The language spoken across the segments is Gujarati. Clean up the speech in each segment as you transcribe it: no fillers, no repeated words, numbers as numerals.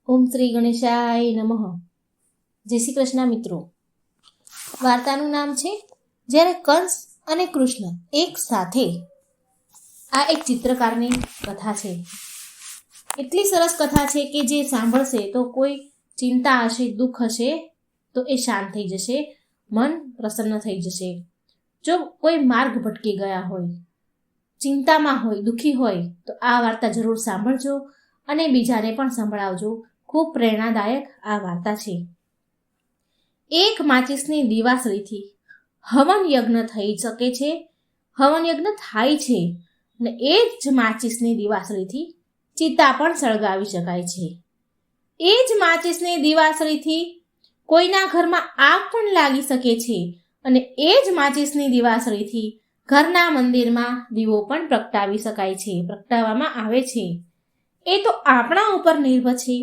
ઓમ શ્રી ગણેશાય નમઃ. જય શ્રી કૃષ્ણ મિત્રો. વાર્તાનું નામ છે જ્યારે કંસ અને કૃષ્ણ એક સાથે. આ એક ચિત્રકારની કથા છે. એટલી સરસ કથા છે કે જે સાંભળશે તો કોઈ ચિંતા હશે, દુઃખ હશે તો એ શાંત થઈ જશે, મન પ્રસન્ન થઈ જશે. જો કોઈ માર્ગ ભટકી ગયા હોય, ચિંતામાં હોય, દુઃખી હોય તો આ વાર્તા જરૂર સાંભળજો અને બીજાને પણ સંભળાવજો. ખૂબ પ્રેરણાદાયક આ વાર્તા છે. એક માચિસની દિવાસળીથી હવન યજ્ઞ થઈ શકે છે, હવન યજ્ઞ થાય છે, અને એ જ માચિસની દિવાસળીથી ચિતા પણ સળગાવી શકાય છે. એ જ માચિસની દિવાસળીથી કોઈના ઘરમાં આગ પણ લાગી શકે છે, અને એ જ માચિસની દિવાસળીથી ઘરના મંદિરમાં દીવો પણ પ્રગટાવી શકાય છે, પ્રગટાવવામાં આવે છે. એ તો આપણા ઉપર નિર્ભર છે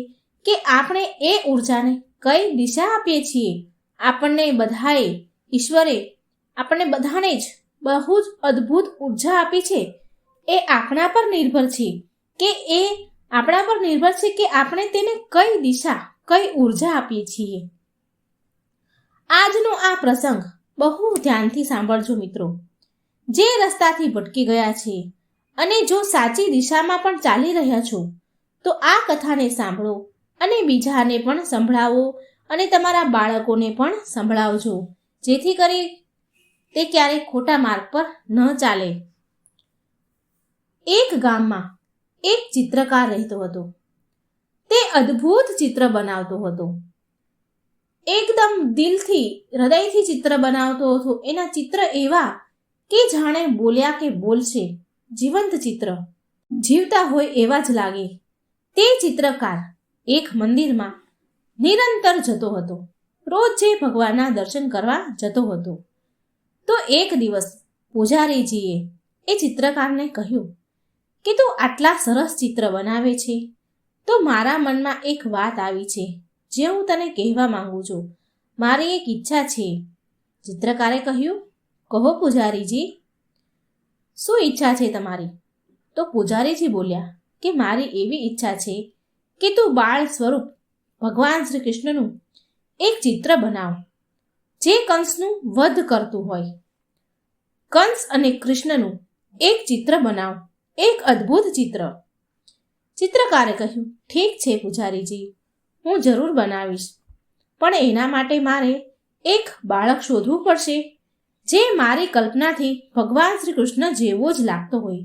કે આપણે એ ઉર્જાને કઈ દિશા આપીએ છીએ. આપણને બધાએ, ઈશ્વરે આપણને બધાને જ બહુ જ અદ્ભુત ઉર્જા આપી છે. એ આપણા પર નિર્ભર છે કે આપણે તેને કઈ દિશા, કઈ ઉર્જા આપીએ છીએ. આજનો આ પ્રસંગ બહુ ધ્યાનથી સાંભળજો મિત્રો. જે રસ્તાથી ભટકી ગયા છે અને જો સાચી દિશામાં પણ ચાલી રહ્યા છો તો આ કથાને સાંભળો અને બીજાને પણ સંભળાવો અને તમારા બાળકોને પણ સંભળાવજો, જેથી કરી તે ક્યારેય ખોટા માર્ગ પર ન ચાલે. એક ગામમાં એક ચિત્રકાર રહેતો હતો. તે અદ્ભુત ચિત્ર બનાવતો હતો. એકદમ દિલથી, હૃદયથી ચિત્ર બનાવતો હતો. એના ચિત્ર એવા કે જાણે બોલ્યા કે બોલશે, જીવંત ચિત્ર, જીવતા હોય એવા જ લાગે. તે ચિત્રકાર એક મંદિરમાં નિરંતર જતો હતો. રોજે ભગવાનના દર્શન કરવા જતો હતો. તો એક દિવસ પૂજારીજીએ એ ચિત્રકારને કહ્યું કે તું આટલા સરસ ચિત્ર બનાવે છે તો મારા મનમાં એક વાત આવી છે જે હું તને કહેવા માંગુ છું. મારી એક ઈચ્છા છે. ચિત્રકારે કહ્યું, કહો પૂજારીજી, શું ઈચ્છા છે તમારી? તો પૂજારીજી બોલ્યા કે મારી એવી ઈચ્છા છે કે તું બાળ સ્વરૂપ ભગવાન શ્રી કૃષ્ણનું એક ચિત્ર બનાવ જે કંસનું વધ કરતું હોય. કંસ અને કૃષ્ણનું એક ચિત્ર બનાવ, એક અદ્ભુત ચિત્ર. ચિત્રકારે કહ્યું, ઠીક છે પૂજારીજી, હું જરૂર બનાવીશ, પણ એના માટે મારે એક બાળક શોધવું પડશે જે મારી કલ્પનાથી ભગવાન શ્રી કૃષ્ણ જેવો જ લાગતો હોય,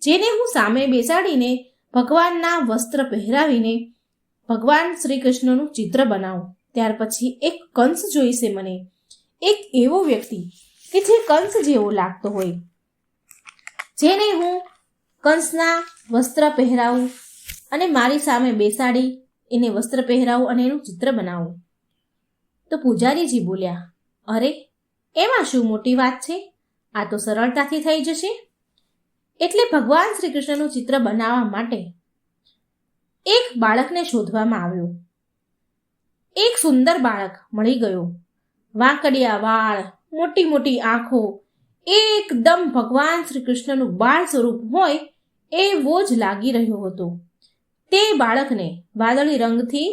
જેને હું સામે બેસાડીને ભગવાનના વસ્ત્ર પહેરાવીને ભગવાન શ્રી કૃષ્ણનું ચિત્ર બનાવું. ત્યાર પછી એક કંસ જોઈશે મને, એક એવો વ્યક્તિ કે જે કંસ જેવો લાગતો હોય, જેને હું કંસના વસ્ત્ર પહેરાવું અને મારી સામે બેસાડી એને વસ્ત્ર પહેરાવું અને એનું ચિત્ર બનાવું. તો પૂજારીજી બોલ્યા, અરે એમાં શું મોટી વાત છે, આ તો સરળતાથી થઈ જશે. એટલે ભગવાન શ્રી કૃષ્ણનું ચિત્ર બનાવવા માટે એક બાળકને શોધવામાં આવ્યો. એક સુંદર બાળક મળી ગયો. વાંકડિયા વાળ, મોટી મોટી આંખો, એકદમ ભગવાન શ્રી કૃષ્ણનું બાળ સ્વરૂપ હોય એવો જ લાગી રહ્યો હતો. તે બાળકને વાદળી રંગથી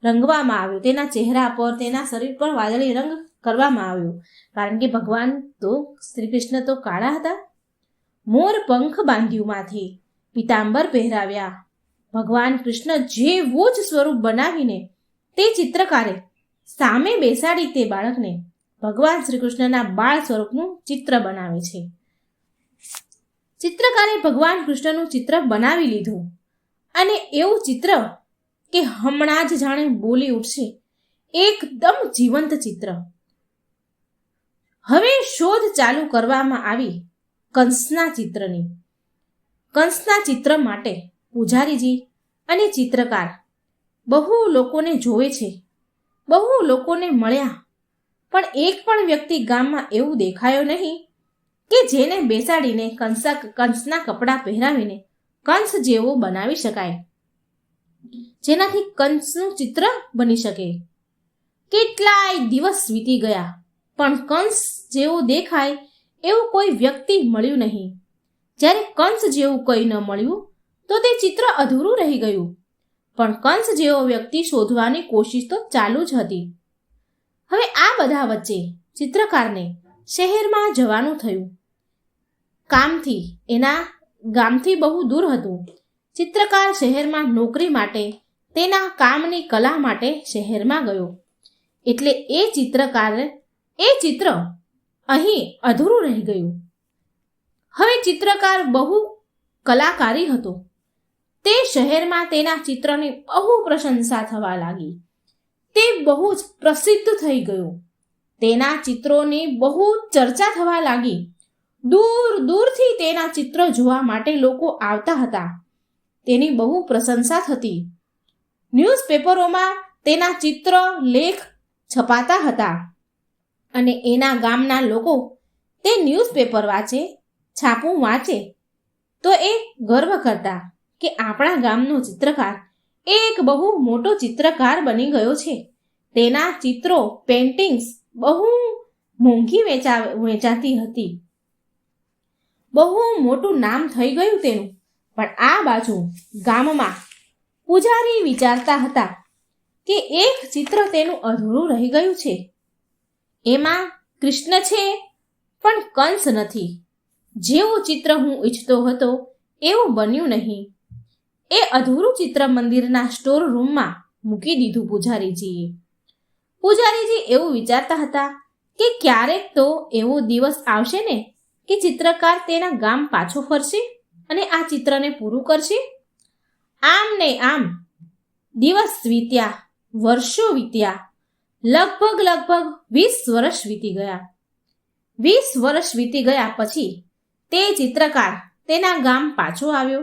રંગવામાં આવ્યો. તેના ચહેરા પર, તેના શરીર પર વાદળી રંગ કરવામાં આવ્યો, કારણ કે ભગવાન તો શ્રી કૃષ્ણ તો કાળા હતા. મોર પંખ બાંધ્યું, માથે પીતાંબર પહેરાવ્યા. ભગવાન કૃષ્ણ જેવું જ સ્વરૂપ બનાવીને તે ચિત્રકારે સામે બેસાડી તે બાળકને ભગવાન શ્રી કૃષ્ણના બાળ સ્વરૂપનું ચિત્ર બનાવે છે. ચિત્રકારે ભગવાન કૃષ્ણનું ચિત્ર બનાવી લીધું અને એવું ચિત્ર કે હમણાં જ જાણે બોલી ઉઠશે, એકદમ જીવંત ચિત્ર. હવે શોધ ચાલુ કરવામાં આવી કંસના ચિત્રની. કંસના ચિત્ર માટે પૂજારીજી અને ચિત્રકાર બહુ લોકોને જોવે છે, બહુ લોકોને મળ્યા, પણ એક પણ વ્યક્તિ ગામમાં એવું દેખાયો નહીં કે જેને બેસાડીને કંસના કપડાં પહેરાવીને કંસ જેવો બનાવી શકાય, જેનાથી કંસનું ચિત્ર બની શકે. કેટલાય દિવસ વીતી ગયા પણ કંસ જેવો દેખાય એવું કોઈ વ્યક્તિ મળ્યું નહીં. જ્યારે કંસ જેવું કંઈ ન મળ્યું તો તે ચિત્ર અધૂરું રહી ગયું. પણ કંસ જેવો વ્યક્તિ શોધવાની કોશિશ તો ચાલુ જ હતી. હવે આ બધા વચ્ચે ચિત્રકારને શહેરમાં જવાનું થયું. કામથી એના ગામથી બહુ દૂર હતું. ચિત્રકાર શહેરમાં નોકરી માટે, તેના કામની કલા માટે શહેરમાં ગયો. એટલે એ ચિત્ર અહીં અધૂરું રહી ગયું. હવે ચિત્રકાર બહુ કલાકારી હતો. તે શહેરમાં તેના ચિત્રની બહુ પ્રશંસા થવા લાગી. તે બહુ જ પ્રસિદ્ધ થઈ ગયું. તેના ચિત્રોની બહુ ચર્ચા થવા લાગી. દૂર દૂરથી તેના ચિત્ર જોવા માટે લોકો આવતા હતા. તેની બહુ પ્રશંસા થતી. ન્યૂઝપેપરોમાં તેના ચિત્ર લેખ છપાતા હતા અને એના ગામના લોકો તે ન્યૂઝપેપર વાંચે, છાપું વાંચે તો એ ગર્વ કરતા કે આપણા ગામનો ચિત્રકાર એક બહુ મોટો ચિત્રકાર બની ગયો છે. તેના ચિત્રો, પેઇન્ટિંગ્સ બહુ મોંઘી વેચાતી હતી. બહુ મોટું નામ થઈ ગયું તેનું. પણ આ બાજુ ગામમાં પૂજારી વિચારતા હતા કે એક ચિત્ર તેનું અધૂરું રહી ગયું છે. એમાં કૃષ્ણ છે પણ કંસ નથી. જેવું ચિત્ર હું ઈચ્છતો હતો એવું બન્યું નહીં. એ અધૂરું ચિત્ર મંદિરના સ્ટોર રૂમમાં મૂકી દીધું પૂજારીજીએ. પૂજારીજી એવું વિચારતા હતા કે ક્યારેક તો એવો દિવસ આવશે ને કે ચિત્રકાર તેના ગામ પાછો ફરશે અને આ ચિત્રને પૂરું કરશે. આમ ને આમ દિવસ વીત્યા, વર્ષો વીત્યા. લગભગ 20 વર્ષ વીતી ગયા. 20 વર્ષ વીતી ગયા પછી તે ચિત્રકાર તેના ગામ પાછો આવ્યો.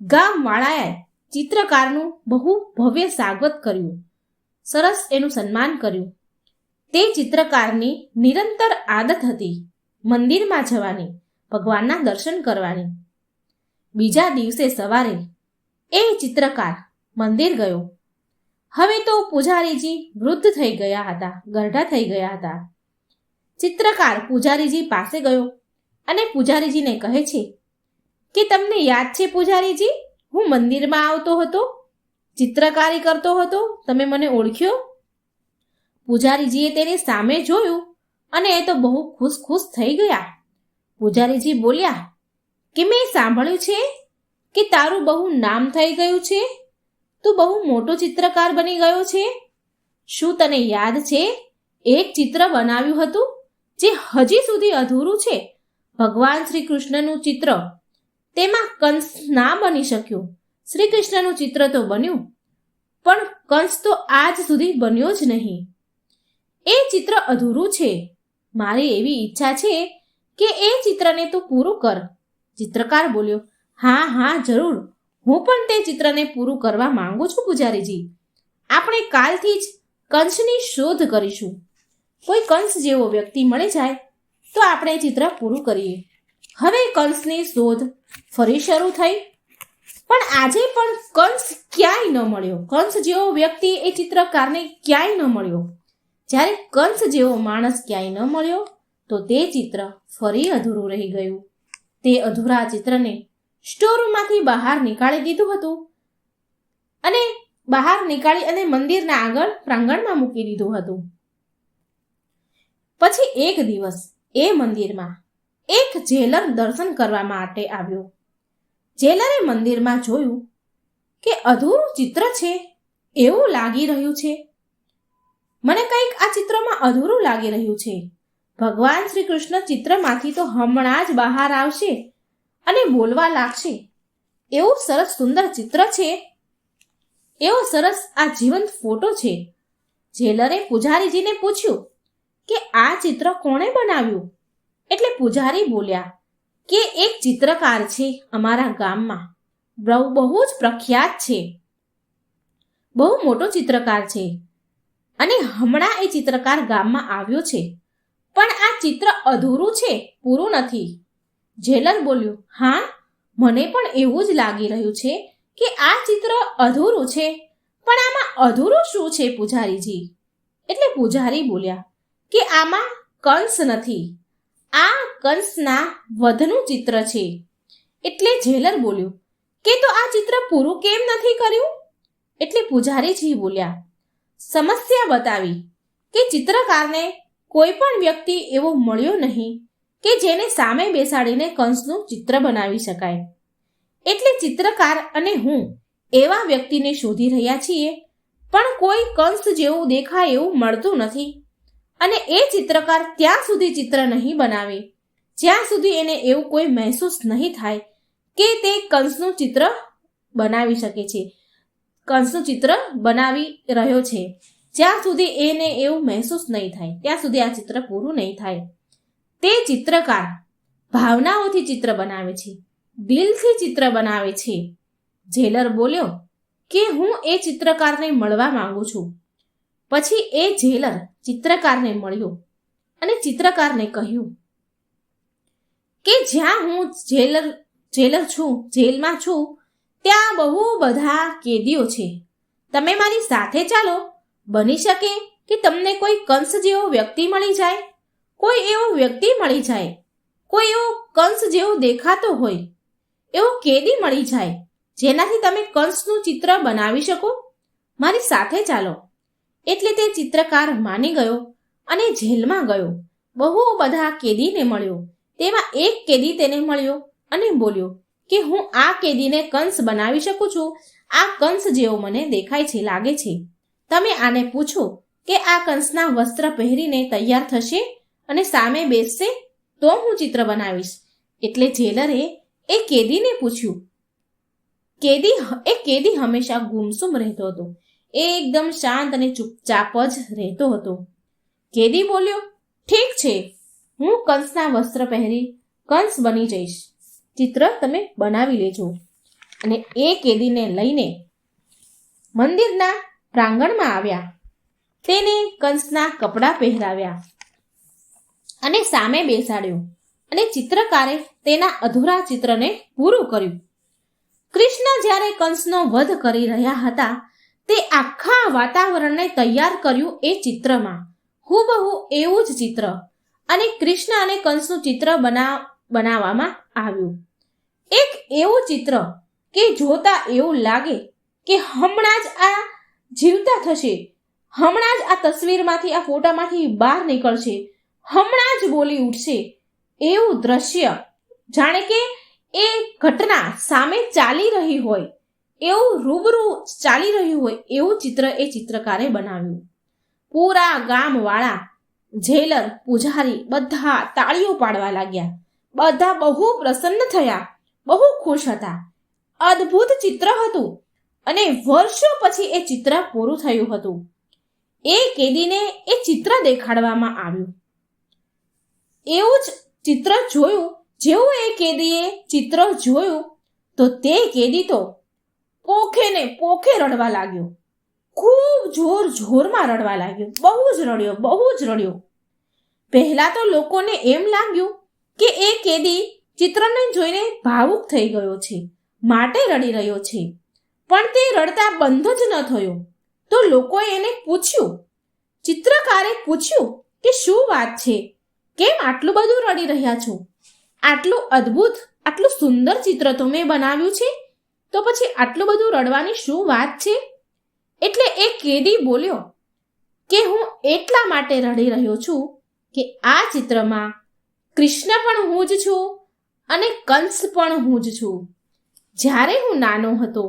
ગામવાળાએ ચિત્રકારનું બહુ ભવ્ય સ્વાગત કર્યું. સરસ એનું સન્માન કર્યું. તે ચિત્રકારની નિરંતર આદત હતી મંદિરમાં જવાની, ભગવાનના દર્શન કરવાની. બીજા દિવસે સવારે એ ચિત્રકાર મંદિર ગયો. હવે તો પૂજારીજી વૃદ્ધ થઈ ગયા હતા, ગરઢા થઈ ગયા હતા. ચિત્રકાર પૂજારીજી પાસે ગયો અને પૂજારીજીને કહે છે કે તમને યાદ છે પૂજારીજી, હું મંદિરમાં આવતો હતો, ચિત્રકારી કરતો હતો, તમે મને ઓળખ્યો? પૂજારીજીએ તેની સામે જોયું અને એ તો બહુ ખુશ થઈ ગયા. પૂજારીજી બોલ્યા કે મેં સાંભળ્યું છે કે તારું બહુ નામ થઈ ગયું છે, તું બહુ મોટો ચિત્રકાર બની ગયો છે. શું તને યાદ છે એક ચિત્ર બનાવ્યું હતું જે હજી સુધી અધૂરું છે? ભગવાન શ્રી કૃષ્ણનું ચિત્ર. તેમાં કંસ ના બની શક્યો. શ્રી કૃષ્ણનું ચિત્ર તો બન્યું પણ કંસ તો આજ સુધી બન્યો જ નહીં. એ ચિત્ર અધૂરું છે. મારી એવી ઈચ્છા છે કે એ ચિત્રને તું પૂરું કર. ચિત્રકાર બોલ્યો, હા જરૂર, હું પણ તે ચિત્રને પૂરું કરવા માંગુ છું પૂજારીજી. આપણે કાલથી જ કંસની શોધ કરીશું. કોઈ કંસ જેવો વ્યક્તિ મળી જાય તો આપણે ચિત્ર પૂરું કરીએ. હવે કંસની શોધ ફરી શરૂ થઈ. પણ આજે પણ કંસ ક્યાંય ન મળ્યો. કંસ જેવો વ્યક્તિ એ ચિત્રકારને ક્યાંય ન મળ્યો. જ્યારે કંસ જેવો માણસ ક્યાંય ન મળ્યો તો તે ચિત્ર ફરી અધૂરું રહી ગયું. તે અધૂરા ચિત્રને સ્ટોરમાંથી બહાર નીકાળી દીધું હતું અને બહાર નીકાળી અને મંદિરના આગળ પ્રાંગણમાં મૂકી દીધું હતું. પછી એક દિવસ એ મંદિરમાં એક જેલર દર્શન કરવા માટે આવ્યો. જેલરે મંદિરમાં જોયું કે અધૂરું ચિત્ર છે એવું લાગી રહ્યું છે. મને કંઈક આ ચિત્રમાં અધૂરું લાગી રહ્યું છે. ભગવાન શ્રી કૃષ્ણ ચિત્રમાંથી તો હમણાં જ બહાર આવશે અને બોલવા લાગશે. એવું સરસ સુંદર ચિત્ર છે, એવો સરસ આ જીવંત ફોટો છે. જેલરે પૂજારીજીને પૂછ્યું કે આ ચિત્ર કોણે બનાવ્યું? એટલે પૂજારી બોલ્યા કે એક ચિત્રકાર છે અમારા ગામમાં, બહુ જ પ્રખ્યાત છે, બહુ મોટો ચિત્રકાર છે અને હમણાં એ ચિત્રકાર ગામમાં આવ્યો છે. પણ આ ચિત્ર અધૂરું છે, પૂરું નથી. જેલર બોલ્યું, હા, મને પણ એવું જ લાગી રહ્યું છે કે આ ચિત્ર અધૂરું છે, પણ આમાં અધૂરું શું છે પૂજારીજી? એટલે પૂજારી બોલ્યા કે આમાં કંસ નથી, આ કંસના વધનું ચિત્ર છે. એટલે જેલર બોલ્યું કે તો આ ચિત્ર પૂરું કેમ નથી કર્યું? એટલે પૂજારીજી બોલ્યા, સમસ્યા બતાવી કે ચિત્રકારને કોઈ પણ વ્યક્તિ એવો મળ્યો નહીં કે જેને સામે બેસાડીને કંસનું ચિત્ર બનાવી શકાય. એટલે ચિત્રકાર અને હું એવા વ્યક્તિને શોધી રહ્યા છીએ, પણ કોઈ કંસ જેવું દેખાય એવું મળતું નથી. અને એ ચિત્રકાર ત્યાં સુધી ચિત્ર નહીં બનાવે જ્યાં સુધી એને એવું કોઈ મહેસૂસ નહીં થાય કે તે કંસનું ચિત્ર બનાવી શકે છે, કંસનું ચિત્ર બનાવી રહ્યો છે. જ્યાં સુધી એને એવું મહેસૂસ નહીં થાય ત્યાં સુધી આ ચિત્ર પૂરું નહીં થાય. તે ચિત્રકાર ભાવનાઓથી ચિત્ર બનાવે છે, દિલથી ચિત્ર બનાવે છે. જેલર બોલ્યો કે હું એ ચિત્રકારને મળવા માંગુ છું. પછી એ જેલર ચિત્રકારને મળ્યો અને ચિત્રકારને કહ્યું કે જ્યાં હું જેલર છું, જેલમાં છું, ત્યાં બહુ બધા કેદીઓ છે. તમે મારી સાથે ચાલો. બની શકે કે તમને કોઈ કંસ જેવો વ્યક્તિ મળી જાય, કોઈ એવો વ્યક્તિ મળી જાય, કોઈ એવો કંસ જેવો દેખાતો હોય એવો કેદી મળી જાય જેનાથી તમે કંસનું ચિત્ર બનાવી શકો. મારી સાથે ચાલો. એટલે તે ચિત્રકાર માની ગયો અને જેલમાં ગયો. બહુ બધા કેદીને મળ્યો. તેમાં એક કેદી તેને મળ્યો અને બોલ્યો કે હું આ કેદીને કંસ બનાવી શકું છું. આ કંસ જેવો મને દેખાય છે, લાગે છે. તમે આને પૂછો કે આ કંસના વસ્ત્ર પહેરીને તૈયાર થશે અને સામે બેસશે તો હું ચિત્ર બનાવીશ. એટલે જેલરે એ કેદીને પૂછ્યું. કેદી હંમેશા ગુમસુમ રહેતો હતો. એ એકદમ શાંત અને ચૂપચાપ જ રહેતો હતો. કેદી બોલ્યો, ઠીક છે, હું કંસના વસ્ત્ર પહેરી કંસ બની જઈશ. ચિત્ર તમે બનાવી લેજો. અને એ કેદીને લઈને મંદિરના પ્રાંગણમાં આવ્યા. તેને કંસના કપડાં પહેરાવ્યા અને સામે બેસાડ્યો અને ચિત્રકારે તેના અધૂરા ચિત્રને પૂરું કર્યું. કૃષ્ણ જ્યારે કંસનો વધ કરી રહ્યા હતા તે આખા વાતાવરણને તૈયાર કર્યું એ ચિત્રમાં. હુબહુ એવું જ ચિત્ર અને કૃષ્ણ અને કંસનું ચિત્ર બનાવવામાં આવ્યું. એક એવું ચિત્ર કે જોતા એવું લાગે કે હમણાં જ આ જીવતા થશે, હમણાં જ આ તસવીરમાંથી, આ ફોટામાંથી બહાર નીકળશે, હમણાં જ બોલી ઉઠશે. એવું દ્રશ્ય, જાણે કે એ ઘટના સામે ચાલી રહી હોય, એવું રૂબરૂ ચાલી રહ્યું હોય એવું ચિત્ર એ ચિત્રકારે બનાવ્યું. પૂરા ગામવાળા, જેલર, પૂજારી બધા તાળીઓ પાડવા લાગ્યા. બધા બહુ પ્રસન્ન થયા, બહુ ખુશ હતા. અદ્ભુત ચિત્ર હતું અને વર્ષો પછી એ ચિત્ર પૂરું થયું હતું. એ કેદીને એ ચિત્ર દેખાડવામાં આવ્યું. એવું જ ચિત્ર જોયું. જેવું એ કેદીએ ચિત્ર જોયું તો તે કેદી તો પોખે ને પોખે રડવા લાગ્યો. ખૂબ જોરમાં રડવા લાગ્યો. બહુ જ રડ્યો. પહેલા તો લોકોને એમ લાગ્યું કે એ કેદી ચિત્રને જોઈને ભાવુક થઈ ગયો છે માટે રડી રહ્યો છે, પણ તે રડતા બંધ જ ન થયો. તો લોકોએ એને પૂછ્યું, ચિત્રકારે પૂછ્યું કે શું વાત છે, કેમ આટલું બધું રડી રહ્યા છો? આટલું અદ્ભુત, આટલું સુંદર ચિત્ર તો મેં બનાવ્યું છે, તો પછી આટલું બધું રડવાની શું વાત છે? એટલે એ કેદી બોલ્યો કે હું એટલા માટે રડી રહ્યો છું કે આ ચિત્રમાં કૃષ્ણ પણ હું જ છું અને કંસ પણ હું જ છું. જ્યારે હું નાનો હતો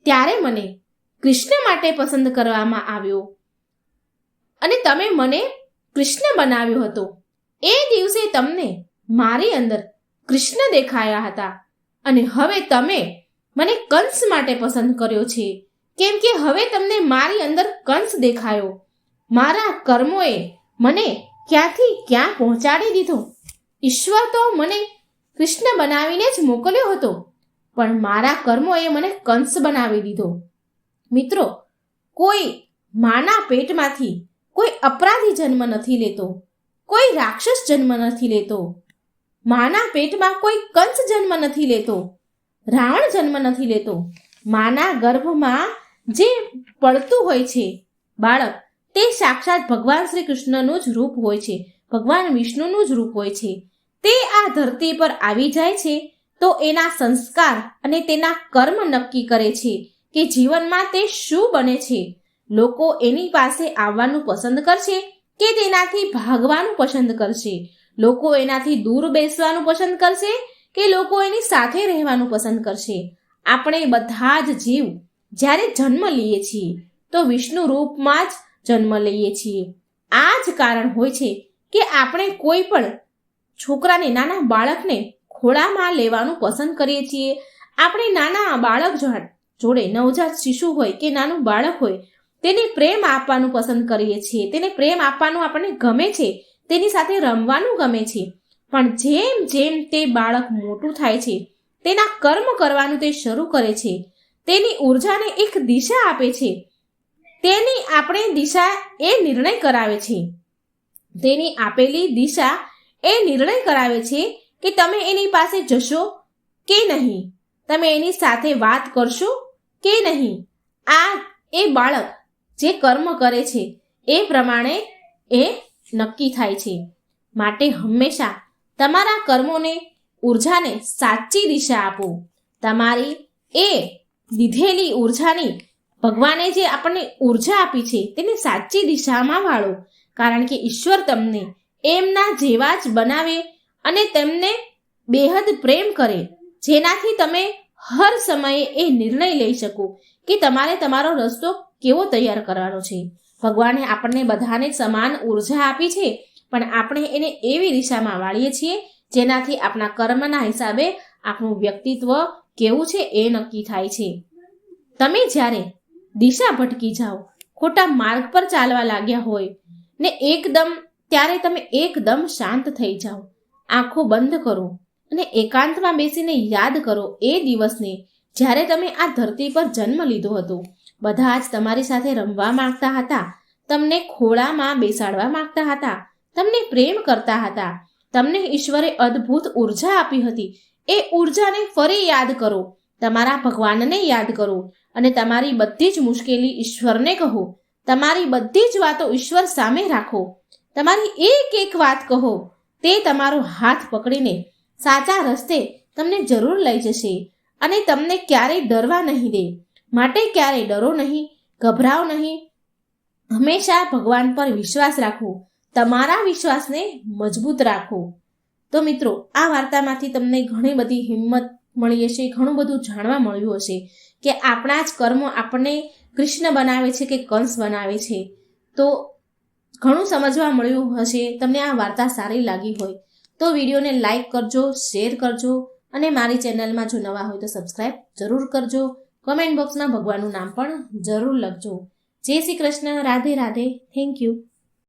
ત્યારે મને કૃષ્ણ માટે પસંદ કરવામાં આવ્યો અને તમે મને કૃષ્ણ બનાવ્યો હતો. એ દિવસે તમને મારી અંદર કૃષ્ણ દેખાયા હતા અને હવે તમે મને કંસ માટે પસંદ કર્યો છે, કેમ કે હવે તમને મારી અંદર કંસ દેખાયો. મારા કર્મોએ મને ક્યાંથી ક્યાં પહોંચાડી દીધો. ઈશ્વર તો મને કૃષ્ણ બનાવીને જ મોકલ્યો હતો, પણ મારા કર્મોએ મને કંસ બનાવી દીધો. મિત્રો, કોઈ માના પેટમાંથી કોઈ અપરાધી જન્મ નથી લેતો, કોઈ રાક્ષસ જન્મ નથી લેતો. માના પેટમાં કોઈ કંસ જન્મ નથી લેતો, રાવણ જન્મ નથી લેતો. માના ગર્ભમાં જે પડતું હોય છે બાળક, તે સાક્ષાત ભગવાન શ્રી કૃષ્ણનું જ રૂપ હોય છે, ભગવાન વિષ્ણુનું જ રૂપ હોય છે. તે આ ધરતી પર આવી જાય છે તો એના સંસ્કાર અને તેના કર્મ નક્કી કરે છે કે જીવનમાં તે શું બને છે. લોકો એની પાસે આવવાનું પસંદ કરશે કે તેનાથી ભાગવાનું પસંદ કરશે. લોકો એનાથી દૂર બેસવાનું પસંદ કરશે કે લોકો એની સાથે રહેવાનું પસંદ કરશે. આપણે બધા જ જીવ જ્યારે જન્મ લઈએ છીએ તો વિષ્ણુ રૂપમાં જ જન્મ લઈએ છીએ. આ જ કારણ હોય છે કે આપણે કોઈ પણ છોકરાને, નાના બાળકને ખોળામાં લેવાનું પસંદ કરીએ છીએ. આપણે નાના બાળક જોડે, નવજાત શિશુ હોય કે નાનું બાળક હોય, તેને પ્રેમ આપવાનું પસંદ કરીએ છીએ. તેને પ્રેમ આપવાનું આપણને ગમે છે, તેની સાથે રમવાનું ગમે છે. પણ જેમ જેમ તે બાળક મોટું થાય છે, તેના કર્મ કરવાનું તે શરૂ કરે છે, તેની ઉર્જાને એક દિશા આપે છે. તેની આપણે દિશા એ નિર્ણય કરાવે છે. તેની આપેલી દિશા એ નિર્ણય કરાવે છે કે તમે એની પાસે જશો કે નહીં, તમે એની સાથે વાત કરશો કે નહીં. આ એ બાળક જે કર્મ કરે છે એ પ્રમાણે એ નક્કી થાય છે. માટે હંમેશા તમારા કર્મોને, ઉર્જાને સાચી દિશા આપો. તમારી એ લીધેલી ઉર્જાની, ભગવાને જે આપણને ઉર્જા આપી છે તેને સાચી દિશામાં વાળો. કારણ કે ઈશ્વર તમને એમના જેવા જ બનાવે અને તેમને બેહદ પ્રેમ કરે, જેનાથી તમે હર સમયે એ નિર્ણય લઈ શકો કે તમારે તમારો રસ્તો કેવો તૈયાર કરવાનો છે. ભગવાને આપણને બધાને સમાન ઉર્જા આપી છે, પણ આપણે એને એવી દિશામાં વાળીએ છીએ જેનાથી આપણા કર્મના હિસાબે આપણું વ્યક્તિત્વ કેવું છે એ નક્કી થાય છે. તમે જ્યારે દિશા ભટકી જાઓ, ખોટા માર્ગ પર ચાલવા લાગ્યા હોય ને ત્યારે તમે એકદમ શાંત થઈ જાઓ, આંખો બંધ કરો અને એકાંતમાં બેસીને યાદ કરો એ દિવસને જ્યારે તમે આ ધરતી પર જન્મ લીધો હતો. બધા જ તમારી સાથે રમવા માંગતા હતા, તમને ખોળામાં બેસાડવા માંગતા હતા, તમને પ્રેમ કરતા હતા. તમને ઈશ્વરે અદ્ભુત ઉર્જા આપી હતી. એ ઉર્જાને ફરી યાદ કરો, તમારા ભગવાનને યાદ કરો અને તમારી બધી જ મુશ્કેલી ઈશ્વરને કહો. તમારી બધી જ વાતો ઈશ્વર સામે રાખો. તમારી એક વાત કહો, તે તમારો હાથ પકડીને સાચા રસ્તે તમને જરૂર લઈ જશે અને તમને ક્યારેય ડરવા નહીં દે. માટે ક્યારેય ડરો નહીં, ગભરાઓ નહીં. હંમેશા ભગવાન પર વિશ્વાસ રાખો. તમારા વિશ્વાસને મજબૂત રાખો. તો મિત્રો, આ વાર્તામાંથી તમને ઘણી બધી હિંમત મળી હશે, ઘણું બધું જાણવા મળ્યું હશે કે આપણા જ કર્મો આપણને કૃષ્ણ બનાવે છે કે કંસ બનાવે છે. તો ઘણું સમજવા મળ્યું હશે. તમને આ વાર્તા સારી લાગી હોય તો વિડીયોને લાઈક કરજો, શેર કરજો અને મારી ચેનલમાં જો નવા હોય તો સબસ્ક્રાઈબ જરૂર કરજો. કમેન્ટ બોક્સમાં ભગવાનનું નામ પણ જરૂર લખજો. જય શ્રી કૃષ્ણ. રાધે રાધે. Thank you.